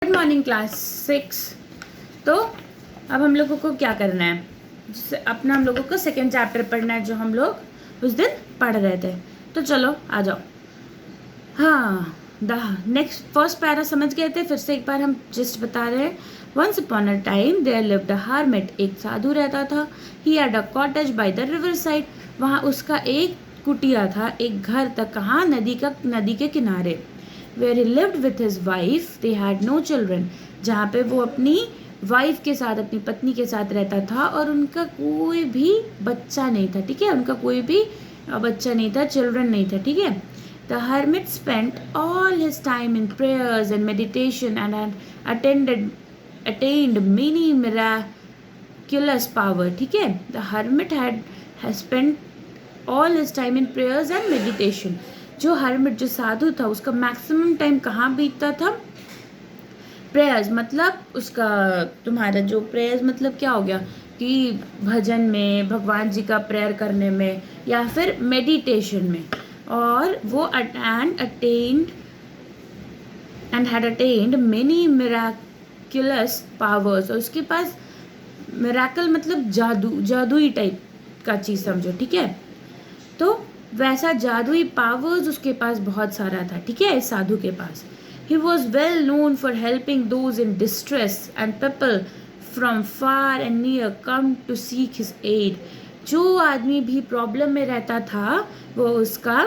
Good morning class 6। तो अब हम लोगों को क्या करना है, जिससे अपना हम लोगों को सेकेंड चैप्टर पढ़ना है जो हम लोग उस दिन पढ़ रहे थे। तो चलो आ जाओ। हाँ, द नेक्स्ट फर्स्ट पैरा समझ गए थे, फिर से एक बार हम जस्ट बता रहे हैं। Once upon a time there lived a hermit, एक साधु रहता था। He had a cottage by the river side, वहाँ उसका एक कुटिया था, एक घर था। कहाँ? नदी के किनारे। Where he lived with his wife, they had no children, जहाँ पे वो अपनी वाइफ के साथ, अपनी पत्नी के साथ रहता था और उनका कोई भी बच्चा नहीं था। ठीक है, उनका कोई भी बच्चा नहीं था, चिल्ड्रन नहीं था। ठीक है। The hermit spent all his time in prayers and meditation and had attained many miraculous power. ठीक है, the hermit has spent all his time in prayers and meditation. जो hermit, जो साधु था, उसका मैक्सिमम टाइम कहाँ बीतता था? प्रेयर्स, मतलब उसका, तुम्हारा जो प्रेयर्स मतलब क्या हो गया कि भजन में, भगवान जी का प्रेयर करने में, या फिर मेडिटेशन में। और वो had attained many miraculous powers, और उसके पास मिराकल मतलब जादुई टाइप का चीज़ समझो। ठीक है, तो वैसा जादुई पावर्स उसके पास बहुत सारा था। ठीक है, इस साधु के पास। He was well known for helping those in distress, and people from far and near come to seek his aid. जो आदमी भी प्रॉब्लम में रहता था वो उसका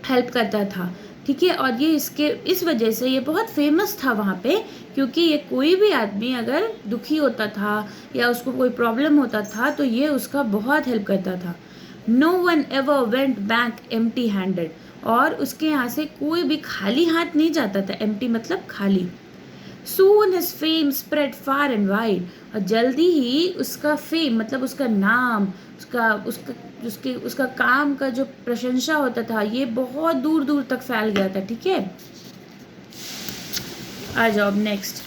हेल्प करता था। ठीक है, और ये इस वजह से ये बहुत फेमस था वहाँ पे, क्योंकि ये कोई भी आदमी अगर दुखी होता था या उसको कोई प्रॉब्लम होता था तो ये उसका बहुत हेल्प करता था। No one ever went back empty handed, और उसके यहाँ से कोई भी खाली हाथ नहीं जाता था। एम्प्टी मतलब खाली। Soon his fame spread far and wide, और जल्दी ही उसका फेम मतलब उसका नाम, उसका काम का जो प्रशंसा होता था ये बहुत दूर दूर तक फैल गया था। ठीक है, आ जाओ अब next,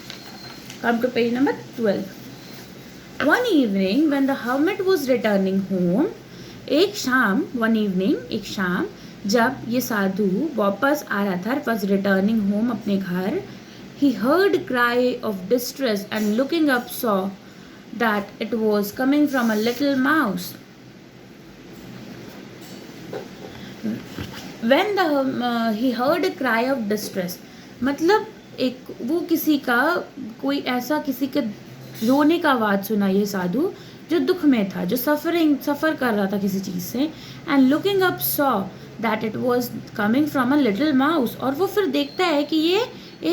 come to page number 12। One evening when the hermit was returning home, एक शाम जब ये साधु वापस आ रहा था, was returning home अपने घर, he heard a cry of distress and looking up saw that it was coming from a little mouse. When he heard a cry of distress, मतलब वो किसी का, कोई ऐसा किसी के रोने का आवाज़ सुना ये साधु, जो दुख में था, जो सफ़र कर रहा था किसी चीज़ से। and looking up saw that it was coming from a little mouse, और वो फिर देखता है कि ये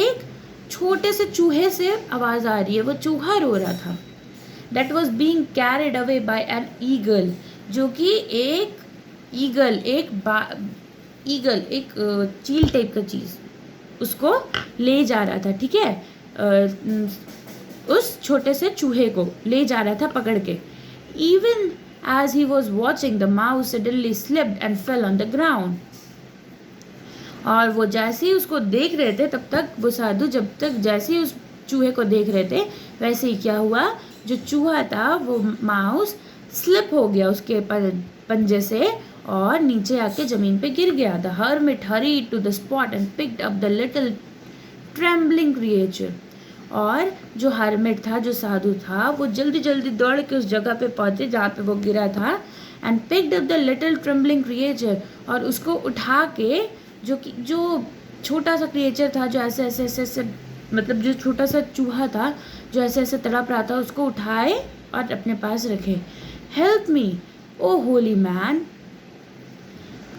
एक छोटे से चूहे से आवाज़ आ रही है। वो चूहा रो रहा था। That was being carried away by an eagle, जो कि एक ईगल, एक चील टाइप का चीज़ उसको ले जा रहा था। ठीक है, उस छोटे से चूहे को ले जा रहा था पकड़ के। Even as he was watching, the mouse suddenly slipped and fell on the ground. और वो जैसे ही उसको देख रहे थे तब तक वो साधु, जैसे ही उस चूहे को देख रहे थे वैसे ही क्या हुआ, जो चूहा था वो माउस स्लिप हो गया उसके पंजे से और नीचे आके ज़मीन पे गिर गया। The hermit hurried to the spot and picked up the little trembling creature. और जो हर्मिट था, जो साधु था, वो जल्दी जल्दी दौड़ के उस जगह पे पहुँचे जहाँ पे वो गिरा था। And picked up the little trembling creature, और उसको उठा के, जो छोटा सा क्रिएचर था, जो ऐसे मतलब जो छोटा सा चूहा था जो ऐसे तड़प रहा था, उसको उठाए और अपने पास रखे। हेल्प मी ओ होली मैन,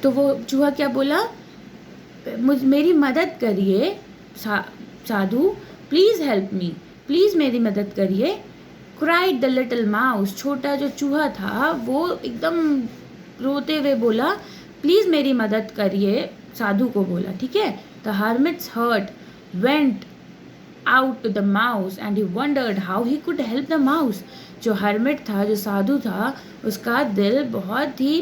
तो वो चूहा क्या बोला, मेरी मदद करिए साधु, प्लीज़ हेल्प मी, प्लीज़ मेरी मदद करिए। क्राइड द लिटिल माउस, छोटा जो चूहा था वो एकदम रोते हुए बोला, प्लीज़ मेरी मदद करिए, साधु को बोला। ठीक है, the hermit's heart went out to the mouse and he wondered how he could help the mouse. जो hermit था, जो साधु था, उसका दिल बहुत ही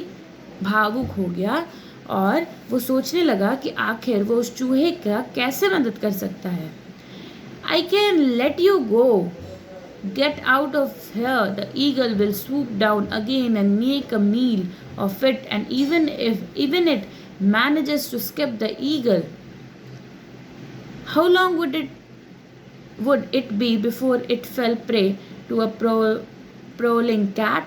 भावुक हो गया और वो सोचने लगा कि आखिर वो उस चूहे का कैसे मदद कर सकता है। I can let you go. Get out of here. The eagle will swoop down again and make a meal of it, and even it manages to skip the eagle, how long would it would it be before it fell prey to a prowling cat?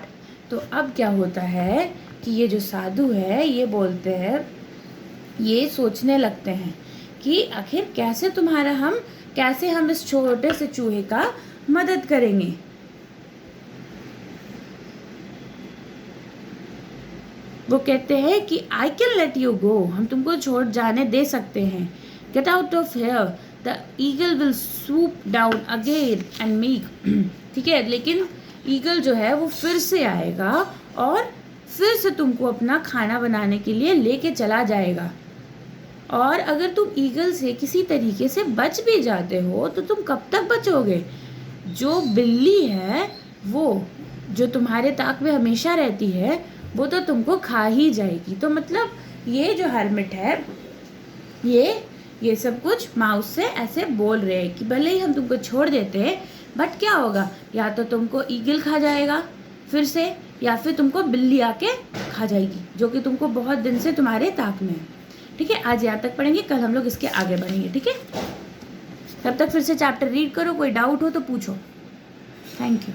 तो अब क्या होता है कि ये जो साधु है ये बोलते हैं, ये सोचने लगते हैं कि आखिर कैसे हम इस छोटे से चूहे का मदद करेंगे। वो कहते हैं कि I can let you go, हम तुमको छोड़ जाने दे सकते हैं। Get out of here, the eagle will swoop down again and meek. ठीक है, लेकिन ईगल जो है वो फिर से आएगा और फिर से तुमको अपना खाना बनाने के लिए लेके चला जाएगा। और अगर तुम ईगल से किसी तरीके से बच भी जाते हो तो तुम कब तक बचोगे? जो बिल्ली है वो जो तुम्हारे ताक में हमेशा रहती है वो तो तुमको खा ही जाएगी। तो मतलब ये जो हर्मिट है ये सब कुछ माउस से ऐसे बोल रहे हैं कि भले ही हम तुमको छोड़ देते हैं बट क्या होगा, या तो तुमको ईगल खा जाएगा फिर से, या फिर तुमको बिल्ली आके खा जाएगी जो कि तुमको बहुत दिन से तुम्हारे ताक में है। ठीक है, आज यहाँ तक पढ़ेंगे, कल हम लोग इसके आगे बढ़ेंगे। ठीक है, तब तक फिर से चैप्टर रीड करो, कोई डाउट हो तो पूछो। Thank you.